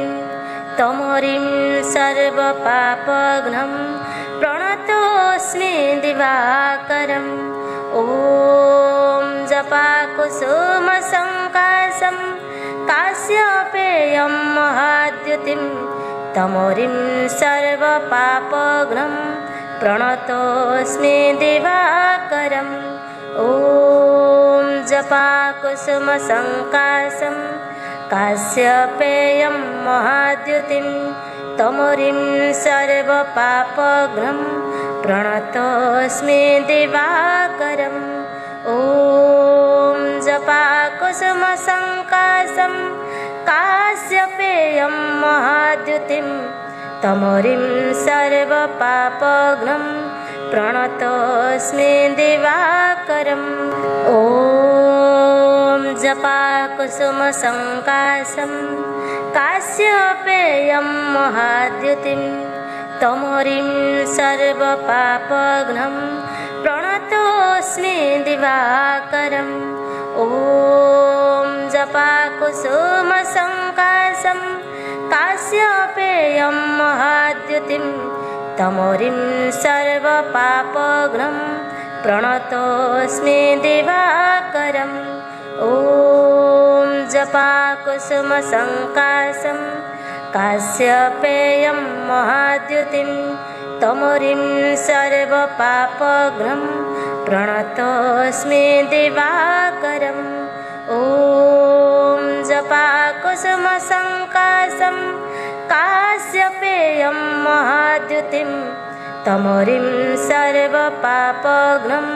तमोरिं सर्वपापघ्नं प्रणतोऽस्मि दिवाकरम् ॐ जपाकुसुमसङ्काशं काश्यपेयं महाद्युतिं तमोरिं सर्वपापघ्नं प्रणतोऽस्मि दिवाकरम् ॐ जपाकुसुमसङ्काशं काश्यपेयं महाद्युतिं तमोरिं सर्वपापघ्नं प्रणतोऽस्मि दिवाकरम् ॐ जपाकुसुमसङ्काशं काश्यपेयं महाद्युतिं तमोरिं सर्वपापघ्नं प्रणतोऽस्मि दिवाकरम् ॐ जपाकुसुमसङ्काशं काश्यपेयं महाद्युतिं तमोरिं सर्वपापघ्नं प्रणतोऽस्मि दिवाकरम् ॐ जपाकुसुमसङ्काशं काश्यपेयं महाद्युतिं तमोरिं सर्वपापघ्नं प्रणतोऽस्मि दिवाकरम् ॐ जपाकुसुमसङ्काशं काश्यपेयं महाद्युतिं तमोरिं सर्वपापघ्नं प्रणतोऽस्मि दिवाकरम् ॐ जपाकुसुमसङ्काशं काश्यपेयं महाद्युतिं तमोरिं सर्वपापघ्नं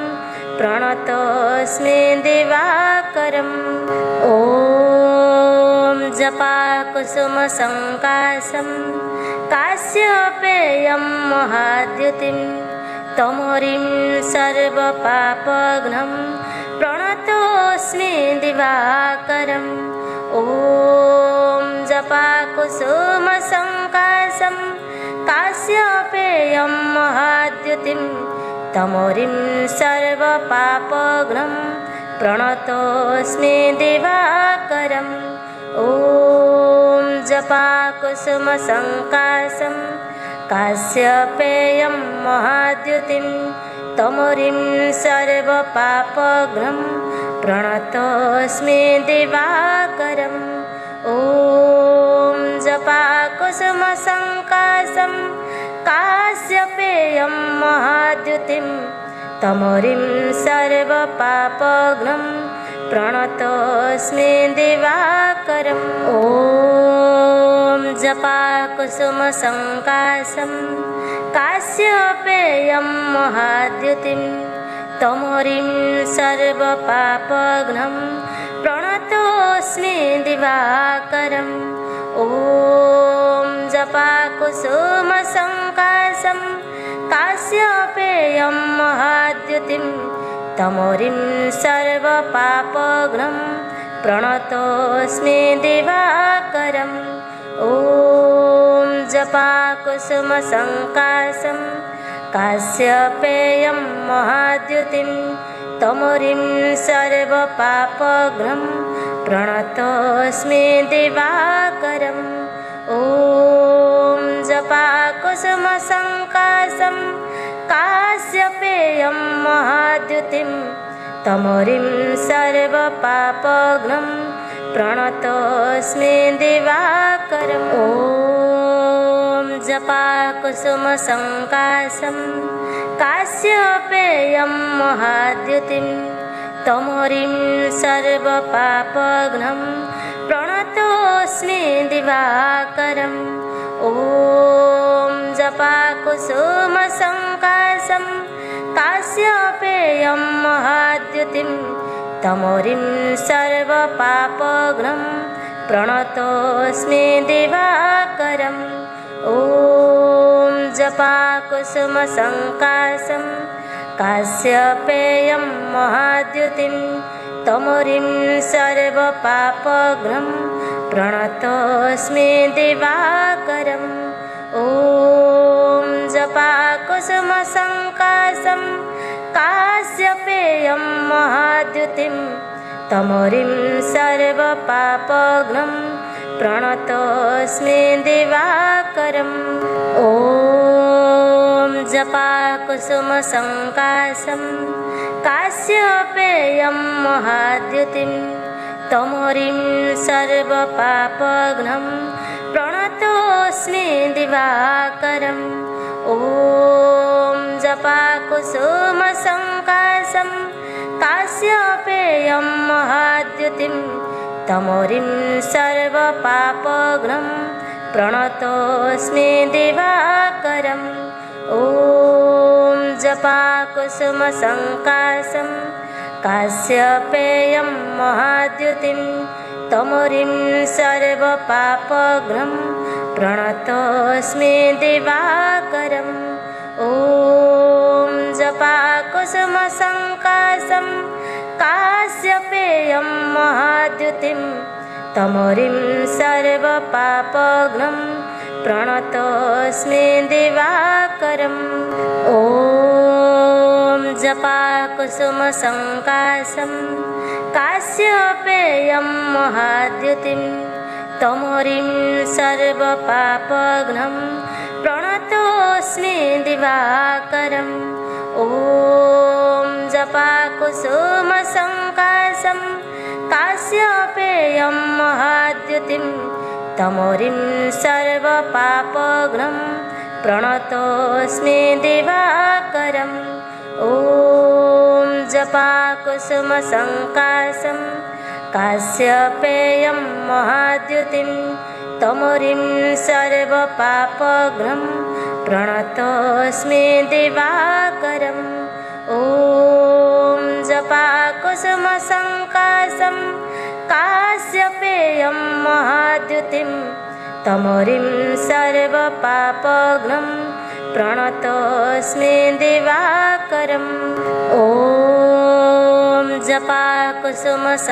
प्रणतोऽस्मि दिवाकरम् ॐ जपाकुसुमसङ्काशं काश्यपेयं महाद्युतिं तमोरिं सर्वपापघ्नं प्रणतोऽस्मि दिवाकरम् ॐ जपाकुसुमसङ्काशं काश्यपेयं महाद्युतिं तमोरिं सर्वपापघ्नं प्रणतोऽस्मि दिवाकरम् ॐ जपाकुसुमसङ्काशं काश्यपेयं महाद्युतिं तमोरिं सर्वपापघ्नं प्रणतोऽस्मि दिवाकरम् ॐ जपाकुसुमसङ्काशं काश्यपेयं महाद्युतिं तमोरिं सर्वपापघ्नं प्रणतोऽस्मि दिवाकरम् ॐ जपाकुसुमसङ्काशं काश्यपेयं महाद्युतिं तमोरिं सर्वपापघ्नं प्रणतोऽस्मि दिवाकरम् ॐ जपाकुसुमसङ्काशं काश्यपेयं महाद्युतिं तमोरिं सर्वपापघ्नं प्रणतोऽस्मि दिवाकरम् ॐ जपाकुसुमसङ्काशं काश्यपेयं महाद्युतिं तमोरिं सर्वपापघ्नं प्रणतोऽस्मि दिवाकरम् ॐ जपाकुसुमसङ्काशं काश्यपेयं महाद्युतिं तमोरिं सर्वपापघ्नं प्रणतोऽस्मि दिवाकरम् ॐ जपाकुसुमसङ्काशं काश्यपेयं महाद्युतिं तमोरिं सर्वपापघ्नं प्रणतोऽस्मि दिवाकरम् ॐ जपाकुसुमसङ्काशं काश्यपेयं महाद्युतिं तमोरिं सर्वपापघ्नं प्रणतोऽस्मि दिवाकरम् ॐ जपाकुसुमसङ्काशं काश्यपेयं महाद्युतिं तमोरिं सर्वपापघ्नं प्रणतोऽस्मि दिवाकरम् ॐ जपाकुसुमसङ्काशं काश्यपेयं महाद्युतिं तमोरिं सर्वपापघ्नं प्रणतोऽस्मि दिवाकरम् ॐ जपाकुसुमसङ्काशं काश्यपेयं महाद्युतिं तमोरिं सर्वपापघ्नं प्रणतोऽस्मि दिवाकरम् ॐ जपाकुसुमसङ्काशं काश्यपेयं महाद्युतिं तमोरिं सर्वपापघ्नं प्रणतोऽस्मि दिवाकरम् ॐ जपाकुसुमसङ्काशं काश्यपेयं महाद्युतिं तमोरिं सर्वपापघ्नं प्रणतोऽस्मि दिवाकरम् ॐ जपाकुसुमसङ्काशं काश्यपेयं महाद्युतिं तमोरिं सर्वपापघ्नं प्रणतोऽस्मि दिवाकरम् ॐ जपाकुसुमसङ्काशं काश्यपेयं महाद्युतिं तमोरिं सर्वपापघ्नं प्रणतोऽस्मि दिवाकरम् ॐ जपाकुसुमसङ्काशं काश्यपेयं महाद्युतिं तमोरिं सर्वपापघ्नं प्रणतोऽस्मि दिवाकरम् ॐ जपाकुसुमसङ्काशं काश्यपेयं महाद्युतिं तमोरिं सर्वपापघ्नं प्रणतोऽस्मि दिवाकरम् ॐ जपाकुसुमसङ्काशं काश्यपेयं महाद्युतिं तमोरिं सर्वपापघ्नं प्रणतोऽस्मि दिवाकरम् ॐ जपाकुसुमसङ्काशं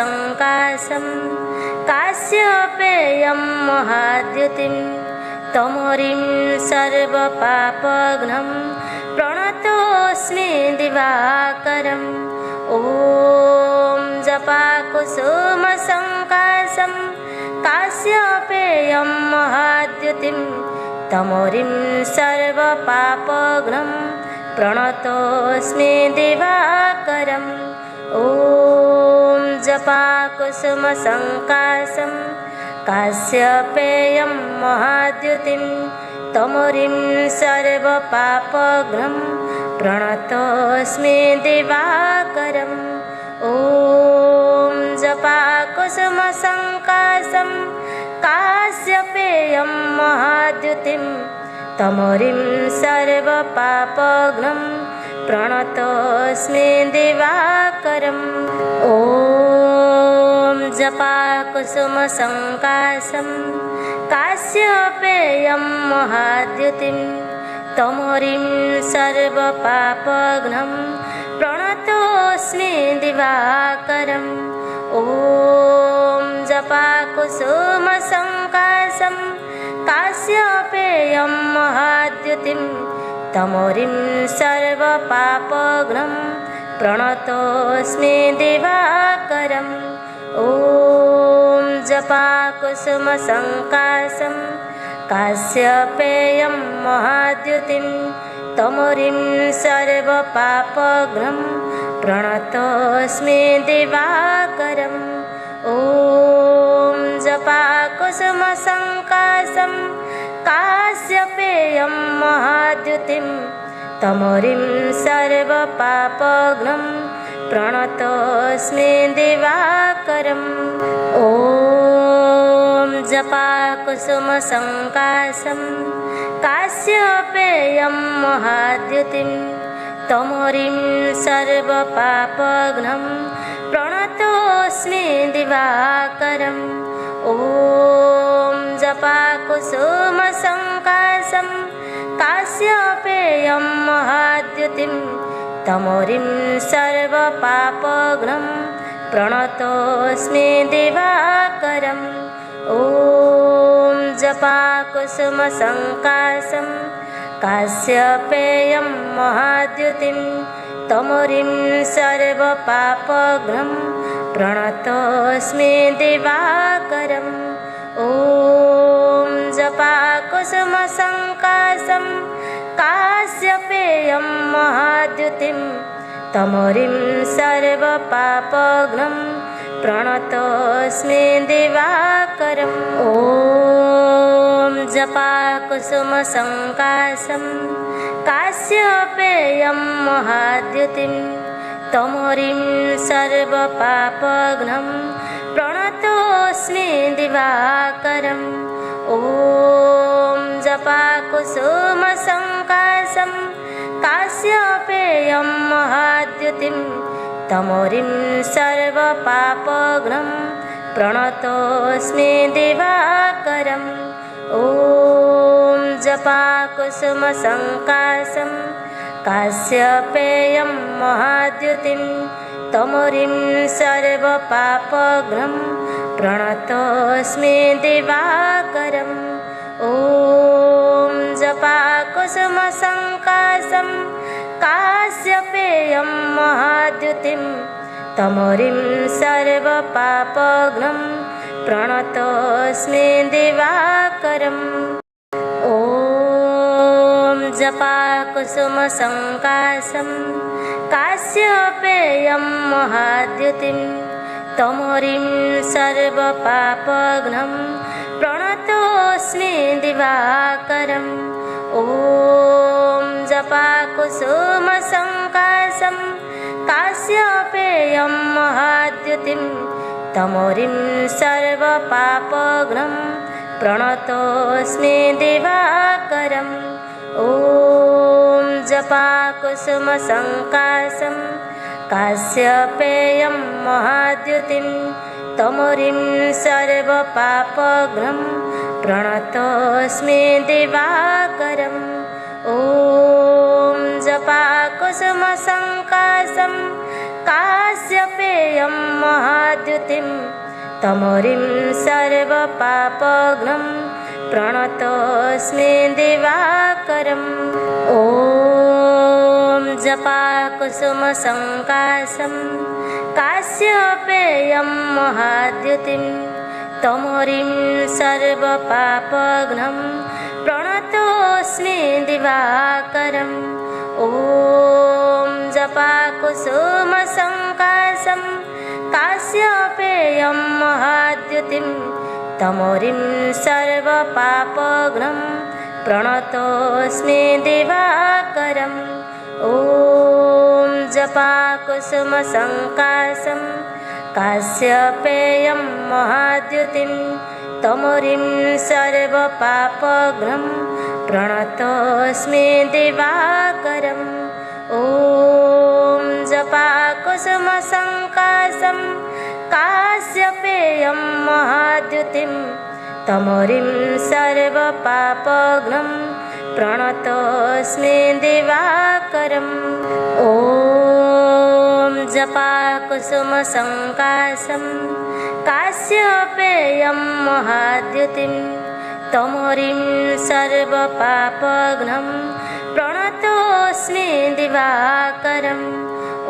काश्यपेयं महाद्युतिं तमोरिं सर्वपापघ्नं प्रणतोऽस्मि दिवाकरम् ॐ जपाकुसुमसङ्काशं काश्यपेयं महाद्युतिं तमोरिं सर्वपापघ्नं प्रणतोऽस्मि दिवाकरम् ॐ जपाकुसुमसङ्काशं काश्यपेयं महाद्युतिं तमोरिं सर्वपापघ्नं प्रणतोऽस्मि दिवाकरम् ॐ जपाकुसुमसङ्काशं काश्यपेयं महाद्युतिं तमोरिं सर्वपापघ्नं प्रणतोऽस्मि दिवाकरम् ॐ जपाकुसुमसङ्काशं काश्यपेयं महाद्युतिं तमोरिं सर्वपापघ्नं प्रणतोऽस्मि दिवाकरम् ॐ जपाकुसुमसङ्काशं काश्यपेयं महाद्युतिं तमोरिं सर्वपापघ्नं प्रणतोऽस्मि दिवाकरम् ॐ जपाकुसुमसङ्काशं काश्यपेयं महाद्युतिं तमोरिं सर्वपापघ्नं प्रणतोऽस्मि दिवाकरम् ॐ जपाकुसुमसङ्काशं काश्यपेयं महाद्युतिं तमोरिं सर्वपापघ्नं प्रणतोऽस्मि दिवाकरम् ॐ जपाकुसुमसङ्काशं काश्यपेयं महाद्युतिं तमोरिं सर्वपापघ्नं प्रणतोऽस्मि दिवाकरम् ॐ जपाकुसुमसङ्काशं काश्यपेयं महाद्युतिं तमोरिं सर्वपापघ्नं प्रणतोऽस्मि दिवाकरम् ॐ जपाकुसुमसङ्काशं काश्यपेयं महाद्युतिं तमोरिं सर्वपापघ्नं प्रणतोऽस्मि दिवाकरम् ॐ जपाकुसुमसङ्काशं काश्यपेयं महाद्युतिं तमोरिं सर्वपापघ्नं प्रणतोऽस्मि दिवाकरम् ॐ जपाकुसुमसङ्काशं काश्यपेयं महाद्युतिं तमोरिं सर्वपापघ्नं प्रणतोऽस्मि दिवाकरम् ॐ जपाकुसुमसङ्काशं काश्यपेयं महाद्युतिं तमोरिं सर्वपापघ्नं प्रणतोऽस्मि दिवाकरम् ॐ जपाकुसुमसङ्काशं काश्यपेयं महाद्युतिं तमोरिं सर्वपापघ्नं प्रणतोऽस्मि दिवाकरम् ॐ जपाकुसुमसङ्काशं काश्यपेयं महाद्युतिं तमोरिं सर्वपापघ्नं प्रणतोऽस्मि दिवाकरम् ॐ जपाकुसुमसङ्काशं काश्यपेयं महाद्युतिं तमोरिं सर्वपापघ्नं प्रणतोऽस्मि दिवाकरम् ॐ जपाकुसुमसङ्काशं काश्यपेयं महाद्युतिं तमोरिं सर्वपापघ्नं प्रणतोऽस्मि दिवाकरम् ॐ जपाकुसुमसङ्काशं काश्यपेयं महाद्युतिं तमोरिं सर्वपापघ्नं प्रणतोऽस्मि दिवाकरम् ॐ जपाकुसुमसङ्काशं काश्यपेयं महाद्युतिं तमोरिं सर्वपापघ्नं प्रणतोऽस्मि दिवाकरम् ॐ जपाकुसुमसङ्काशं काश्यपेयं महाद्युतिं तमोरिं सर्वपापघ्नं प्रणतोऽस्मि दिवाकरम् ॐ जपाकुसुमसङ्काशं काश्यपेयं महाद्युतिं तमोरिं सर्वपापघ्नं प्रणतोऽस्मि दिवाकरम् ॐ जपाकुसुमसङ्काशं काश्यपेयं महाद्युतिं तमोरिं सर्वपापघ्नं प्रणतोऽस्मि दिवाकरम् ॐ जपाकुसुमसङ्काशं काश्यपेयं महाद्युतिं तमोरिं सर्वपापघ्नं प्रणतोऽस्मि दिवाकरम् ॐ जपाकुसुमसङ्काशं काश्यपेयं महाद्युतिं तमोरिं सर्वपापघ्नं प्रणतोऽस्मि दिवाकरम्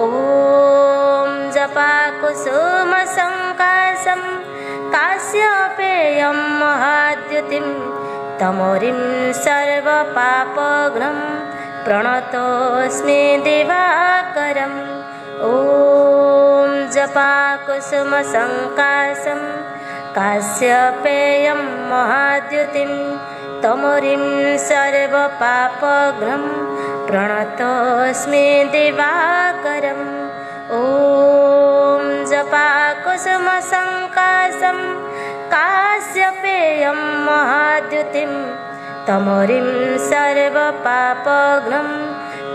ॐ जपाकुसुमसङ्काशं काश्यपेयं महाद्युतिं तमोरिं सर्वपापघ्नं प्रणतोऽस्मि दिवाकरम् ॐ जपाकुसुमसङ्काशं काश्यपेयं महाद्युतिं तमोरिं सर्वपापघ्नं प्रणतोऽस्मि दिवाकरम् ॐ जपाकुसुमसङ्काशं काश्यपेयं महाद्युतिं तमोरिं सर्वपापघ्नं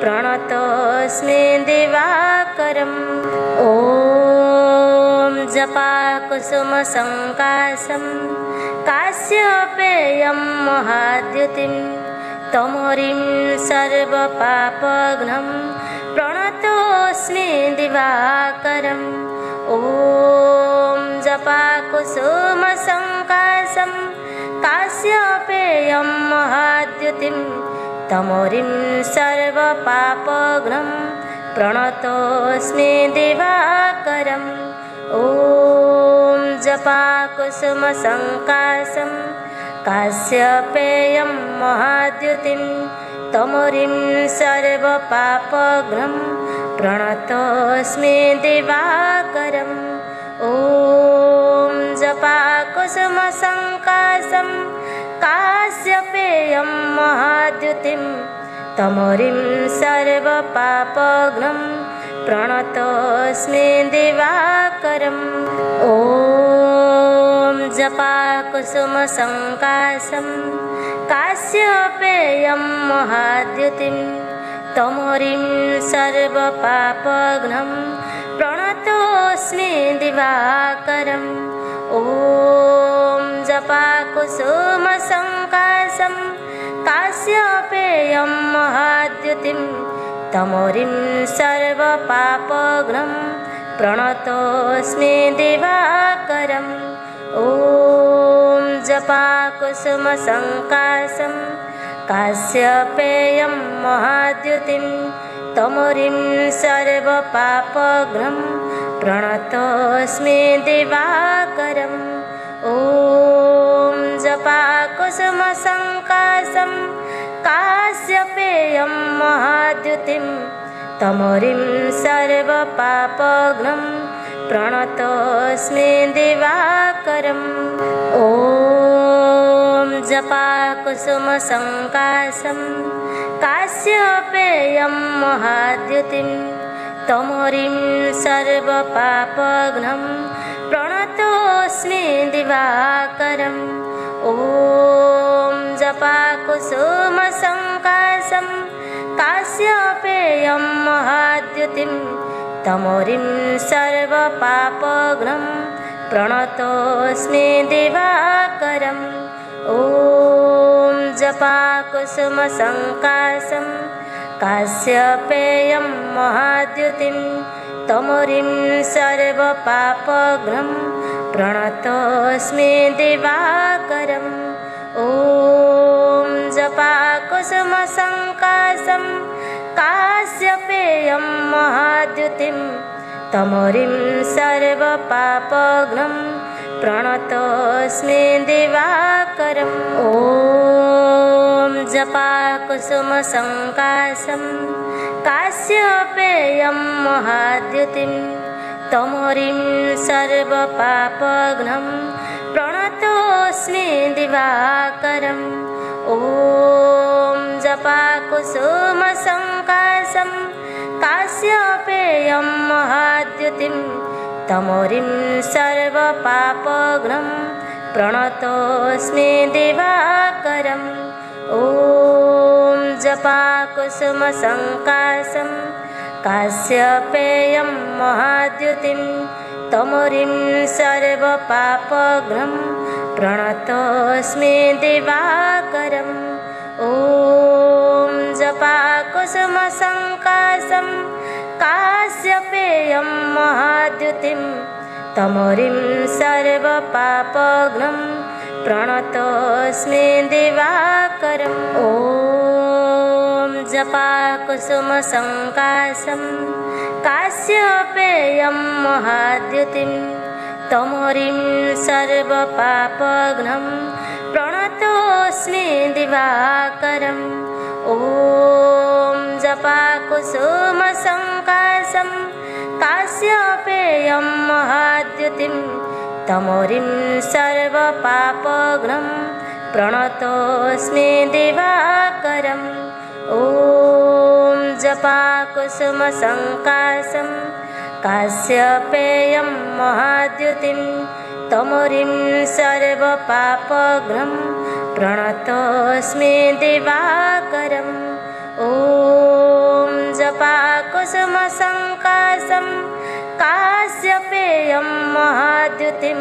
प्रणतोऽस्मि दिवाकरम् ॐ जपाकुसुमसङ्काशं काश्यपेयं महाद्युतिं तमोरिं सर्वपापघ्नं प्रणतोऽस्मि दिवाकरम् ॐ जपाकुसुमसङ्काशं काश्यपेयं महाद्युतिं तमोरिं सर्वपापघ्नं प्रणतोऽस्मि दिवाकरम् ॐ जपाकुसुमसङ्काशं काश्यपेयं महाद्युतिं तमोरिं सर्वपापघ्नं प्रणतोऽस्मि दिवाकरम् ॐ जपाकुसुमसङ्काशं काश्यपेयं महाद्युतिं तमोरिं सर्वपापघ्नं प्रणतोऽस्मि दिवाकरम् ॐ जपाकुसुमसङ्काशं काश्यपेयं महाद्युतिं तमोरिं सर्वपापघ्नं प्रणतोऽस्मि दिवाकरम् ॐ जपाकुसुमसङ्काशं काश्यपेयं महाद्युतिं तमोरिं सर्वपापघ्नं प्रणतोऽस्मि दिवाकरम् ॐ जपाकुसुमसङ्काशं काश्यपेयं महाद्युतिं तमोरिं सर्वपापघ्नं प्रणतोऽस्मि दिवाकरम् ॐ जपाकुसुमसङ्काशं काश्यपेयं महाद्युतिं तमोरिं सर्वपापघ्नं प्रणतोऽस्मि दिवाकरम् ॐ जपाकुसुमसङ्काशं काश्यपेयं महाद्युतिं तमोरिं सर्वपापघ्नं प्रणतोऽस्मि दिवाकरम् ॐ जपाकुसुमसङ्काशं काश्यपेयं महाद्युतिं तमोरिं सर्वपापघ्नं प्रणतोऽस्मि दिवाकरम् ॐ जपाकुसुमसङ्काशं काश्यपेयं महाद्युतिं तमोरिं सर्वपापघ्नं प्रणतोऽस्मि दिवाकरम् ॐ जपाकुसुमसङ्काशं काश्यपेयं महाद्युतिं तमोरिं सर्वपापघ्नं प्रणतोऽस्मि दिवाकरम् ॐ जपाकुसुमसङ्काशं काश्यपेयं महाद्युतिं तमोरिं सर्वपापघ्नं प्रणतोऽस्मि दिवाकरम् ॐ जपाकुसुमसङ्काशं काश्यपेयं महाद्युतिं तमोरिं सर्वपापघ्नं प्रणतोऽस्मि दिवाकरम् ॐ जपाकुसुमसङ्काशं काश्यपेयं महाद्युतिं तमोरिं सर्वपापघ्नं प्रणतोऽस्मि दिवाकरम् ॐ जपाकुसुमसङ्काशं काश्यपेयं महाद्युतिं तमोरिं सर्वपापघ्नं प्रणतोऽस्मि दिवाकरम् ॐ जपाकुसुमसङ्काशं काश्यपेयं महाद्युतिं तमोरिं सर्वपापघ्नं प्रणतोऽस्मि दिवाकरम् ॐ जपाकुसुमसङ्काशं काश्यपेयं महाद्युतिं तमोरिं सर्वपापघ्नं प्रणतोऽस्मि दिवाकरम् ॐ जपाकुसुमसङ्काशं काश्यपेयं महाद्युतिं तमोरिं सर्वपापघ्नं प्रणतोऽस्मि दिवाकरम् ॐ जपाकुसुमसङ्काशं काश्यपेयं महाद्युतिं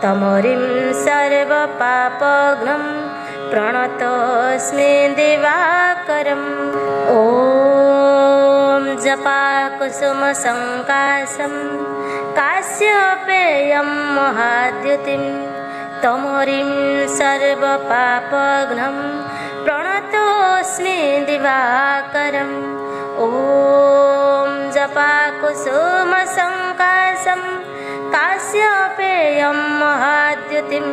तमोरिं सर्वपापघ्नं प्रणतोऽस्मि दिवाकरम् ॐ जपाकुसुमसङ्काशं काश्यपेयं महाद्युतिं तमोरिं सर्वपापघ्नं प्रणतोऽस्मि दिवाकरम् ॐ जपाकुसुमसङ्काशं काश्यपेयं महाद्युतिं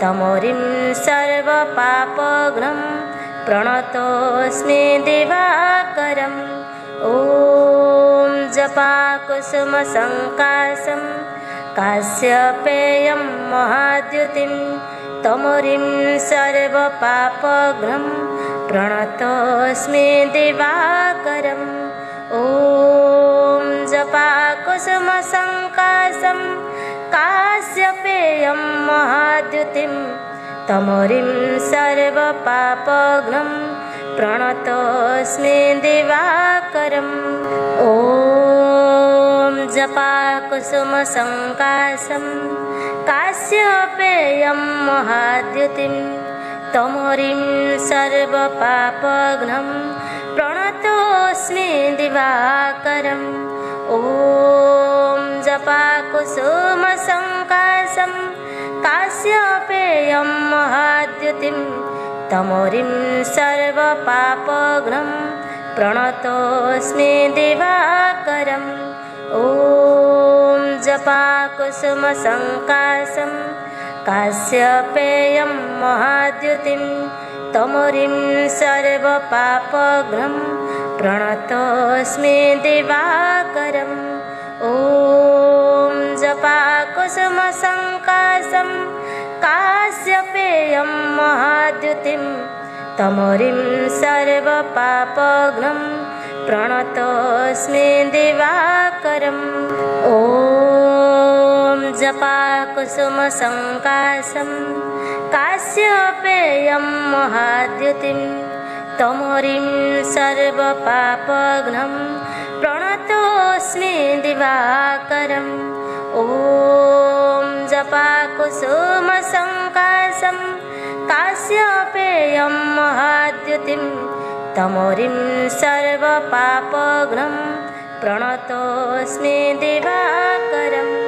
तमोरिं सर्वपापघ्नं प्रणतोऽस्मि दिवाकरम् ॐ जपाकुसुमसङ्काशं काश्यपेयं महाद्युतिं तमोरिं सर्वपापघ्नं प्रणतोऽस्मि दिवाकरम् ॐ जपाकुसुमसङ्काशं काश्यपेयं महाद्युतिं तमोरिं सर्वपापघ्नं प्रणतोऽस्मि दिवाकरम् ॐ जपाकुसुमसङ्काशं काश्यपेयं महाद्युतिं तमोरिं सर्वपापघ्नं प्रणतोऽस्मि दिवाकरम् ॐ जपाकुसुमसङ्काशं काश्यपेयं महाद्युतिं तमोरिं सर्वपापघ्नं प्रणतोऽस्मि दिवाकरम् ॐ जपाकुसुमसङ्काशं काश्यपेयं महाद्युतिं तमोरिं सर्वपापघ्नं प्रणतोऽस्मि दिवाकरम् ॐ जपाकुसुमसङ्काशं काश्यपेयं महाद्युतिं तमोरिं सर्वपापघ्नं प्रणतोऽस्मि दिवाकरम् ॐ जपाकुसुमसङ्काशं काश्यपेयं महाद्युतिं तमोरिं सर्वपापघ्नं प्रणतोऽस्मि दिवाकरम् ॐ जपाकुसुमसङ्काशं काश्यपेयं महाद्युतिं तमोरिं सर्वपापघ्नं प्रणतोऽस्मि दिवाकरम्।